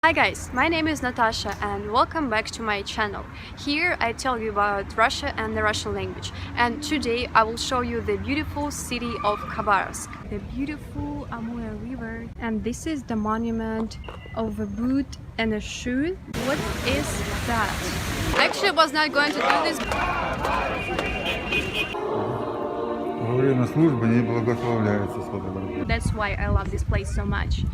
Hi guys, my name is Natasha and welcome back to my channel. Here I tell you about Russia and the Russian language, and today I will show you the beautiful city of Khabarovsk, the beautiful Amur River, and this is the monument of a boot and a shoe. What is that? Actually, I was not going to do this. Во время службы не благословляется суда борьбы. That's why I love this place so much.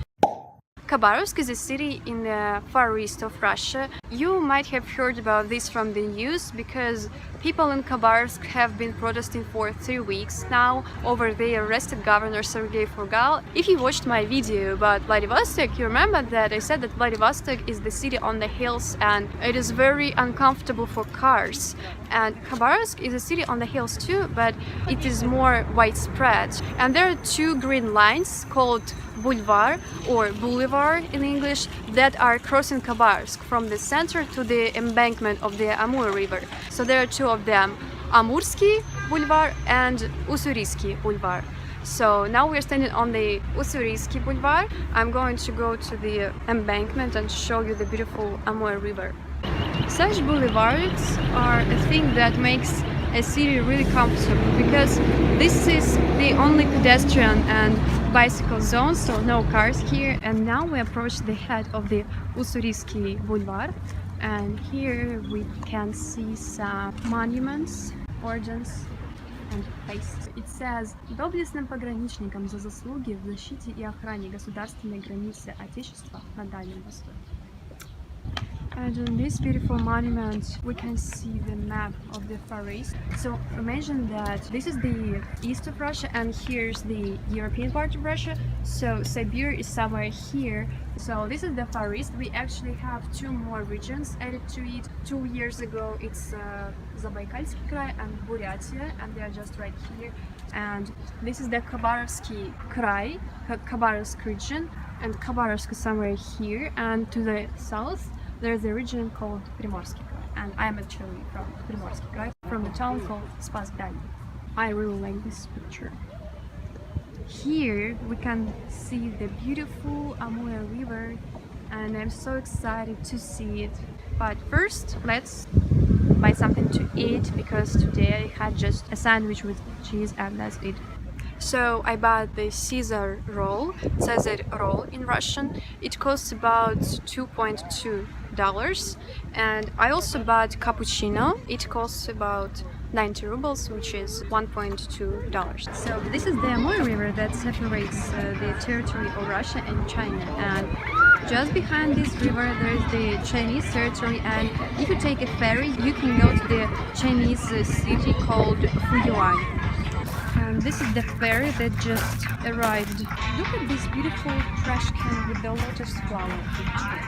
Khabarovsk is a city in the far east of Russia. You might have heard about this from the news because people in Khabarovsk have been protesting for 3 weeks now over the arrested governor Sergei Furgal. If you watched my video about Vladivostok, you remember that I said that Vladivostok is the city on the hills and it is very uncomfortable for cars. And Khabarovsk is a city on the hills too, but it is more widespread. And there are two green lines called boulevard or boulevard in English that are crossing Khabarovsk from the center to the embankment of the Amur River. So there are two of them, Amursky Boulevard and Ussuriysky Boulevard. So now we're standing on the Ussuriysky Boulevard. I'm going to go to the embankment and show you the beautiful Amur River. Such boulevards are a thing that makes a city really comfortable because this is the only pedestrian and bicycle zone, so no cars here. And now we approach the head of the Ussuriysky Boulevard, and here we can see some monuments, ornaments and faces. It says «Доблестным пограничникам за заслуги в защите и охране государственной границы Отечества на Дальнем Востоке». And on this beautiful monument we can see the map of the Far East. So imagine that this is the east of Russia and here's the European part of Russia. So Siberia is somewhere here. So this is the Far East. We actually have two more regions added to it. 2 years ago it's Забайкальский край and Buryatia, and they are just right here. And this is the Khabarovsky Krai, Khabarovsk region, and Khabarovsk is somewhere here. And to the south there's a region called Primorsky Krai, and I'm actually from Primorsky Krai, from a town called Spassk-Dальний. I really like this picture. Here we can see the beautiful Amur River, and I'm so excited to see it. But first, let's buy something to eat because today I had just a sandwich with cheese and that's it. So I bought the Caesar roll, in Russian. It costs about $2.2, and I also bought cappuccino. It costs about 90 rubles, which is $1.2. So this is the Amur River that separates the territory of Russia and China, and just behind this river there is the Chinese territory, and if you take a ferry you can go to the Chinese city called Fuyuan. And this is the ferry that just arrived. Look at this beautiful trash can with the lotus flower picture.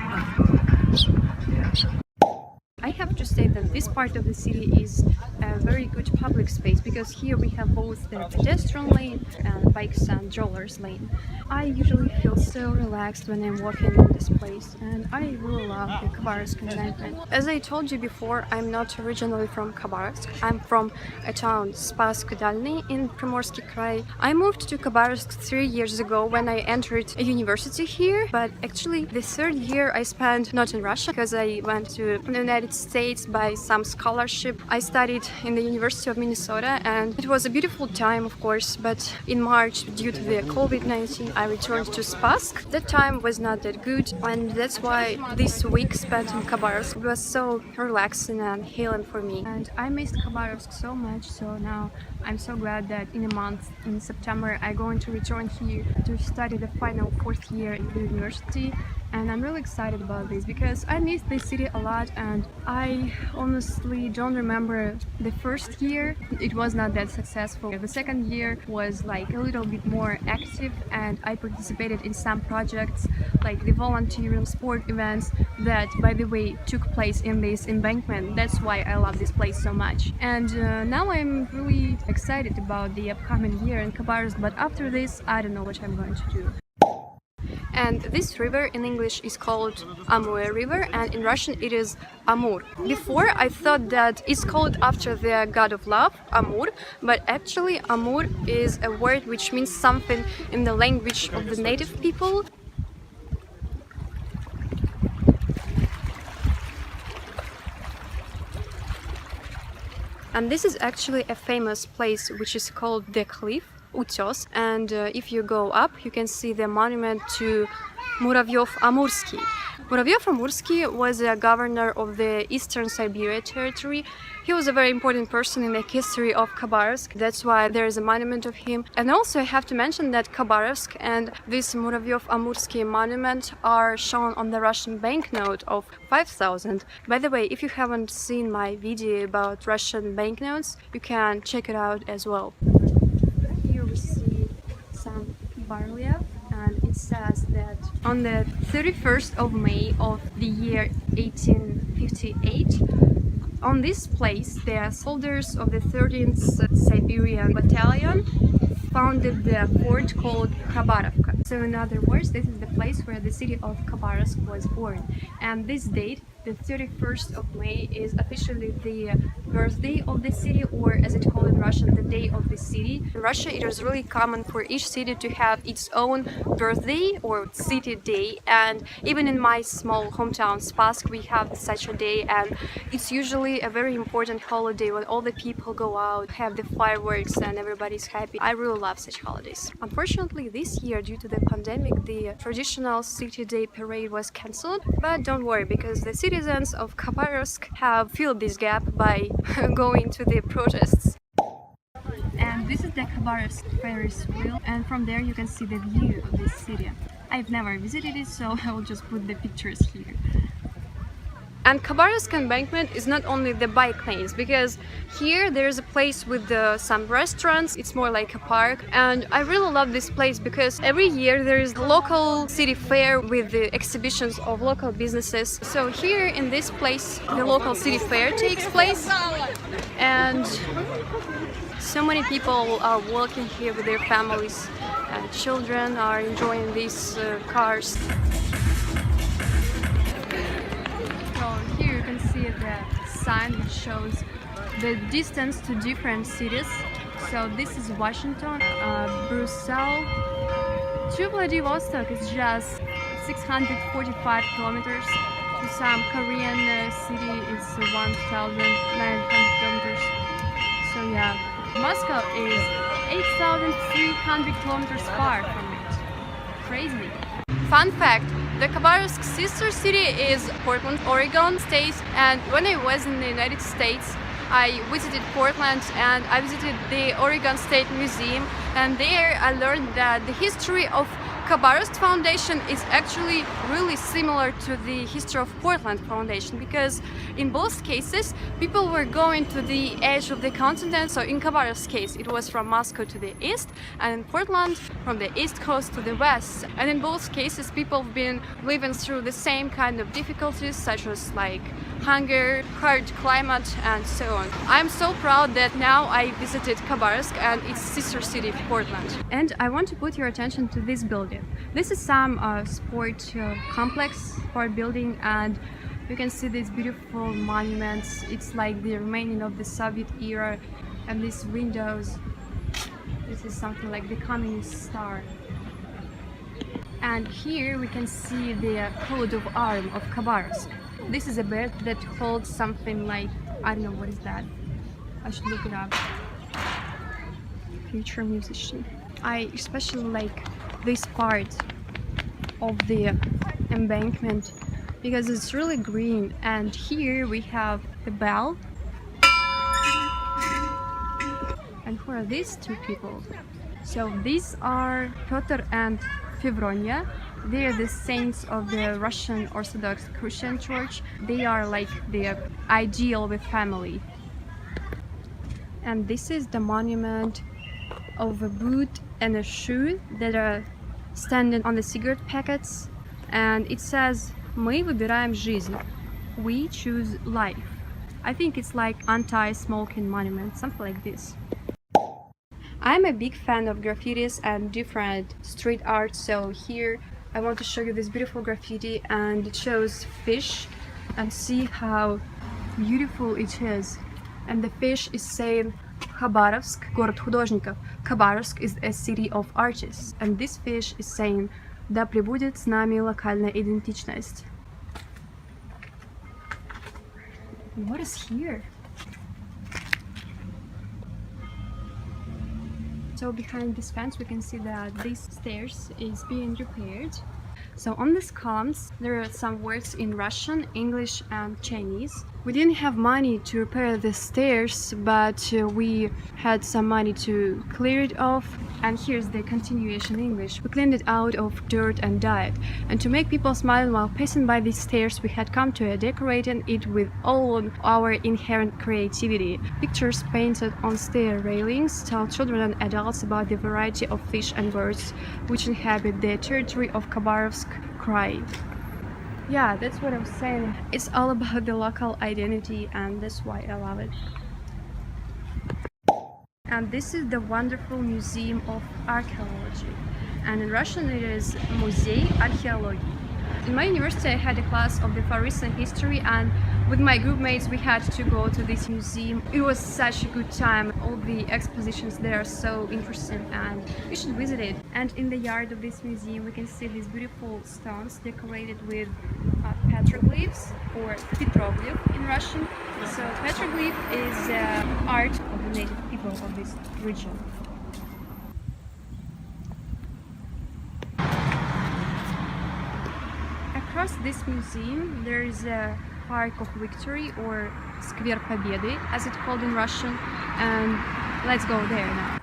I have to say that this part of the city is a very good public space because here we have both the pedestrian lane and bikes and strollers lane. I usually feel so relaxed when I'm walking in this place, and I really love the Khabarovsk environment. As I told you before, I'm not originally from Khabarovsk. I'm from a town Spassk-Dальний in Primorsky Krai. I moved to Khabarovsk 3 years ago when I entered a university here, but actually the third year I spent not in Russia because I went to the United States by some scholarship. I studied in the University of Minnesota and it was a beautiful time, of course, but in March, due to the COVID-19, I returned to Spassk. That time was not that good, and that's why this week spent in Khabarovsk was so relaxing and healing for me. And I missed Khabarovsk so much, so now I'm so glad that in a month, in September, I'm going to return here to study the final 4th year in the university. And I'm really excited about this because I missed this city a lot, and I honestly don't remember the first year. It was not that successful. The second year was like a little bit more active, and I participated in some projects like the volunteering sport events that, by the way, took place in this embankment. That's why I love this place so much. And now I'm really excited about the upcoming year in Khabarovsk, but after this I don't know what I'm going to do. And this river in English is called Amur River, and in Russian it is Amur. Before I thought that it's called after the god of love, Amur, but actually Amur is a word which means something in the language of the native people. And this is actually a famous place which is called the cliff, Utsos. And if you go up, you can see the monument to Muravyev-Amursky. Muravyev-Amursky was a governor of the Eastern Siberia territory. He was a very important person in the history of Khabarovsk. That's why there is a monument of him. And also I have to mention that Khabarovsk and this Muravyev-Amursky monument are shown on the Russian banknote of 5,000. By the way, if you haven't seen my video about Russian banknotes, you can check it out as well. Here we see some barelief, and it says that on the 31st of May of the year 1858, on this place, the soldiers of the 13th Siberian Battalion founded the fort called Khabarovsk. So in other words, this is the place where the city of Khabarovsk was born. And this date, the 31st of May, is officially the birthday of the city, or as it's called in Russian, the day of the city. In Russia, it is really common for each city to have its own birthday or city day. And even in my small hometown, Spassk, we have such a day, and it's usually a very important holiday when all the people go out, have the fireworks, and everybody's happy. I really love such holidays. Unfortunately, this year, due to the pandemic, the traditional City Day parade was cancelled. But don't worry, because the citizens of Khabarovsk have filled this gap by going to the protests. And this is the Khabarovsk Ferris wheel, and from there you can see the view of this city. I've never visited it, so I will just put the pictures here. And Khabarovsk embankment is not only the bike lanes, because here there's a place with some restaurants. It's more like a park, and I really love this place because every year there is a local city fair with the exhibitions of local businesses. So here in this place the local city fair takes place, and so many people are walking here with their families, and children are enjoying these cars. The sign which shows the distance to different cities. So this is Washington, Brussels to Vladivostok is just 645 kilometers. To some Korean city it's 1,900 kilometers. So yeah, Moscow is 8,300 kilometers far from it. Crazy. Fun fact, the Khabarovsk sister city is Portland, Oregon state, and when I was in the United States, I visited Portland and I visited the Oregon State Museum, and there I learned that the history of Khabarovsk Foundation is actually really similar to the history of Portland Foundation, because in both cases people were going to the edge of the continent. So in Khabarovsk's case it was from Moscow to the east, and in Portland from the east coast to the west. And in both cases people have been living through the same kind of difficulties, such as like hunger, hard climate, and so on. I'm so proud that now I visited Khabarovsk and its sister city Portland. And I want to put your attention to this building. This is some sport complex, sport building, and you can see these beautiful monuments. It's like the remaining of the Soviet era, and these windows, this is something like the communist star. And here we can see the coat of arms of Khabarovsk. This is a bird that holds something like, I don't know what is that. I should look it up. Future musician. I especially like this part of the embankment because it's really green, and here we have the bell. And who are these two people? So these are Piotr and Fevronia. They are the saints of the Russian Orthodox Christian Church. They are like the ideal of a family. And this is the monument of a boot and a shoe that are standing on the cigarette packets, and it says "Мы выбираем жизнь," we choose life. I think it's like anti-smoking monument, something like this. I'm a big fan of graffitis and different street art, so here I want to show you this beautiful graffiti, and it shows fish, and see how beautiful it is. And the fish is saying Khabarovsk, город художников. Khabarovsk is a city of artists, and this fish is saying да пребудет с нами локальная идентичность. What is here? So behind this fence we can see that this stairs is being repaired. So on these columns there are some words in Russian, English and Chinese. We didn't have money to repair the stairs, but we had some money to clear it off. And here's the continuation in English. We cleaned it out of dirt and dyed. And to make people smile while passing by these stairs, we had come to decorating it with all our inherent creativity. Pictures painted on stair railings tell children and adults about the variety of fish and birds which inhabit the territory of Khabarovsk Krai. Yeah, that's what I was saying. It's all about the local identity, and that's why I love it. And this is the wonderful Museum of Archaeology. And in Russian it is Музей археологии. In my university I had a class of the Far Eastern history, and with my group mates we had to go to this museum. It was such a good time. All the expositions there are so interesting and you should visit it. And in the yard of this museum we can see these beautiful stones decorated with petroglyphs, or petroglyph in Russian. So petroglyph is art of the native people of this region. Across this museum there is a Park of Victory, or Сквер Победы as it's called in Russian, and let's go there now.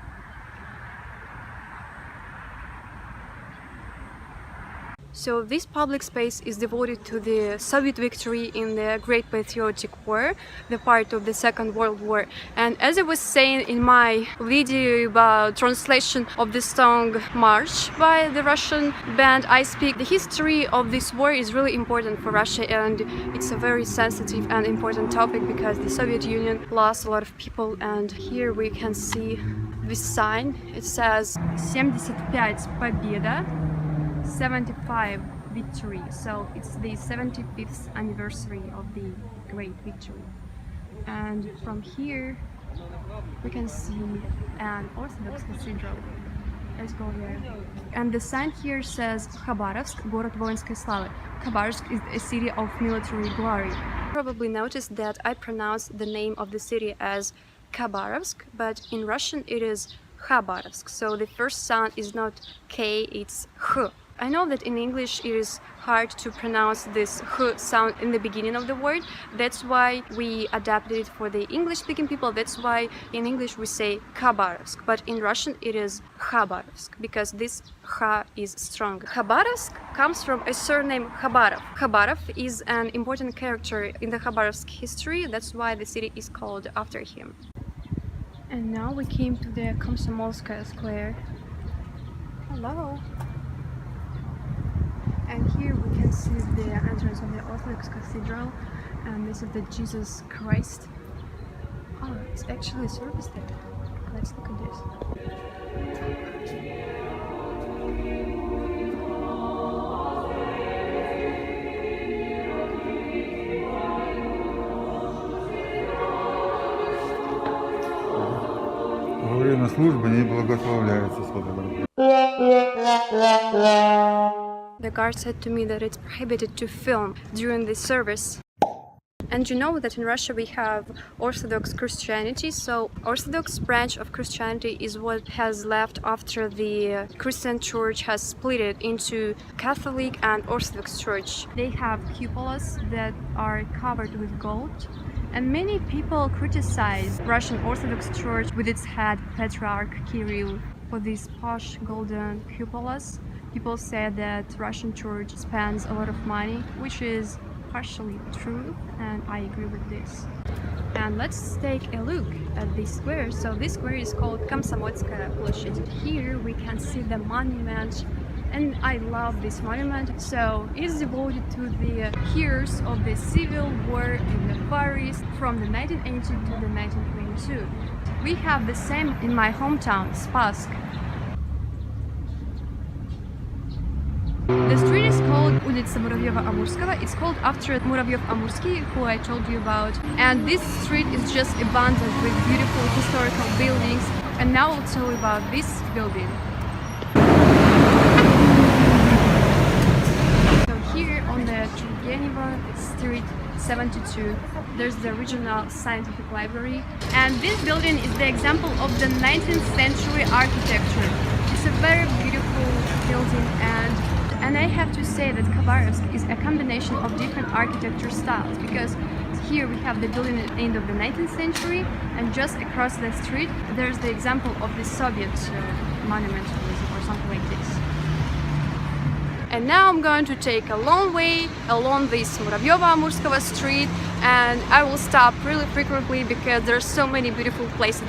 So this public space is devoted to the Soviet victory in the Great Patriotic War, the part of the Second World War. And as I was saying in my video about translation of the song March by the Russian band I Speak, the history of this war is really important for Russia, and it's a very sensitive and important topic because the Soviet Union lost a lot of people. And here we can see this sign. It says 75 Победа, 75 victory, so it's the 75th anniversary of the great victory. And from here we can see an Orthodox cathedral. Let's go there. And the sign here says Khabarovsk, город воинской славы. Khabarovsk is a city of military glory. You probably noticed that I pronounced the name of the city as Khabarovsk, but in Russian it is Khabarovsk, so the first sound is not K, it's H. I know that in English it is hard to pronounce this H sound in the beginning of the word. That's why we adapted it for the English-speaking people. That's why in English we say Khabarovsk, but in Russian it is Khabarovsk, because this H is strong. Khabarovsk comes from a surname Khabarov. Khabarov is an important character in the Khabarovsk history. That's why the city is called after him. And now we came to the Komsomolskaya Square. Hello! And here we can see the entrance of the Orthodox cathedral, and this is the Jesus Christ. Oh, it's actually a service there. Let's look at this. Во время службы не благословляется сфотографировать. The guard said to me that it's prohibited to film during this service. And you know that in Russia we have Orthodox Christianity, so Orthodox branch of Christianity is what has left after the Christian church has split it into Catholic and Orthodox church. They have cupolas that are covered with gold, and many people criticize Russian Orthodox Church with its head Patriarch Kirill for these posh golden cupolas. People say that Russian church spends a lot of money, which is partially true, and I agree with this. And let's take a look at this square. So this square is called Komsomolskaya площадь. Here we can see the monument, and I love this monument. So it is devoted to the heroes of the civil war in the Far East from the 1980 to the 1922. We have the same in my hometown, Spassk. The street is called улица Муравьева-Амурского. It's called after Muravyev-Amurski, who I told you about. And this street is just abundant with beautiful historical buildings. And now I'll tell you about this building. So here on the Turgenev Street 72. There's the regional scientific library, and this building is the example of the 19th century architecture. It's a very beautiful building, and I have to say that Khabarovsk is a combination of different architecture styles, because here we have the building at the end of the 19th century, and just across the street there's the example of the Soviet monument or something like this. And now I'm going to take a long way along this Muravyovo-Amurskого street, and I will stop really frequently because there's so many beautiful places.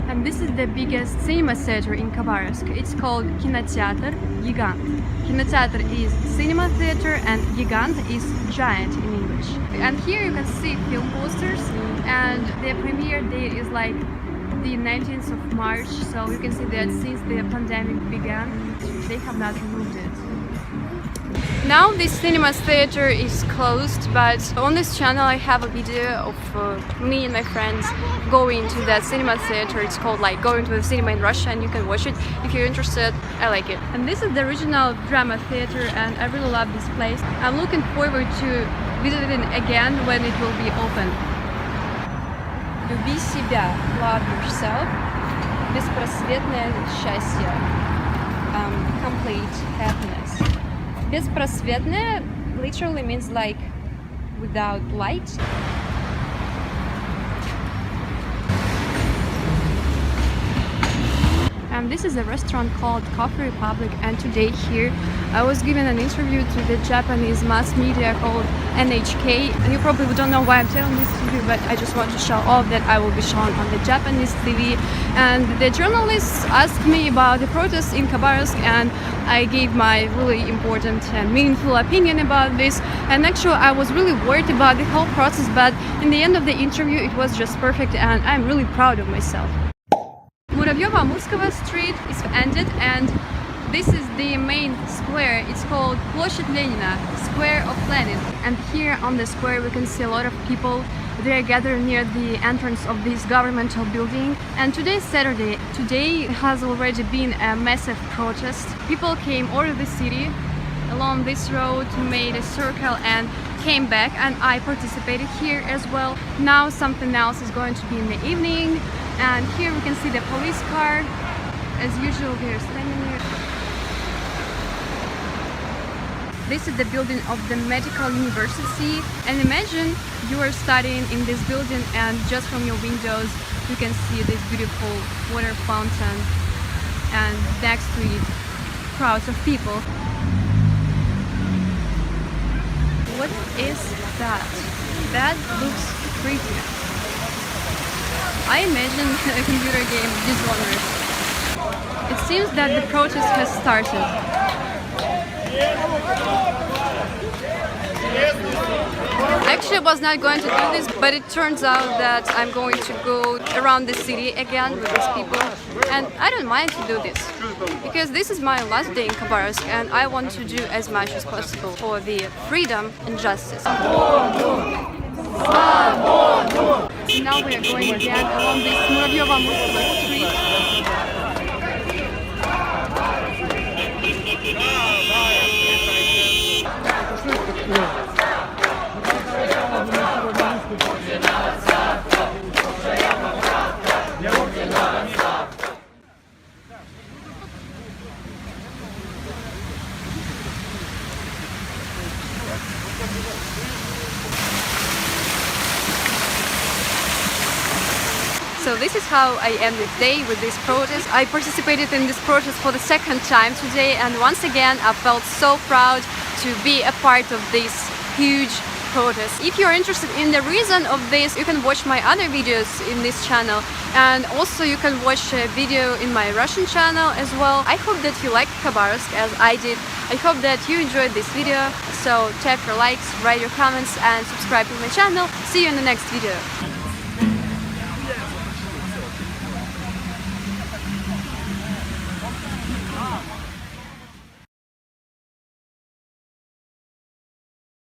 And this is the biggest cinema theater in Khabarovsk. It's called Kinotheater Gigant. Kinotheater is cinema theater and Gigant is giant in English. And here you can see film posters, and the premiere date is like the 19th of March, so you can see that since the pandemic began, they have not removed it. Now this cinema theater is closed, but on this channel I have a video of me and my friends going to that cinema theater. It's called like Going to the Cinema in Russia, and you can watch it if you're interested. I like it. And this is the original drama theater, and I really love this place. I'm looking forward to visiting again when it will be open. Люби себя, love yourself, беспросветное счастье, complete happiness. Беспросветное literally means like without light. And this is a restaurant called Coffee Republic, and today here I was given an interview to the Japanese mass media called NHK, and you probably don't know why I'm telling this to you, but I just want to show off that I will be shown on the Japanese TV. And the journalists asked me about the protests in Khabarovsk, and I gave my really important and meaningful opinion about this. And actually I was really worried about the whole process, but in the end of the interview it was just perfect, and I'm really proud of myself. Muravyovo-Amurskого street is ended, and this is the main square. It's called Площадь Ленина, Square of Lenin. And here on the square we can see a lot of people. They are gathered near the entrance of this governmental building. And today is Saturday. Today has already been a massive protest. People came all over the city along this road, made a circle and came back, and I participated here as well. Now something else is going to be in the evening, and here we can see the police car. As usual, they're standing here. This is the building of the medical university, and imagine you are studying in this building, and just from your windows you can see this beautiful water fountain, and next to it crowds of people. What is that? That looks creepy. I imagine a computer game Dishonored. It seems that the protest has started. Actually, I was not going to do this, but it turns out that I'm going to go around the city again with these people, and I don't mind to do this because this is my last day in Khabarovsk, and I want to do as much as possible for the freedom and justice. Now we are going again along this Muravyovo-Amurskого street. So this is how I end the day with this protest. I participated in this protest for the second time today, and once again I felt so proud to be a part of this huge protest. If you're interested in the reason of this, you can watch my other videos in this channel, and also you can watch a video in my Russian channel as well. I hope that you liked Khabarovsk as I did. I hope that you enjoyed this video, so tap your likes, write your comments and subscribe to my channel. See you in the next video.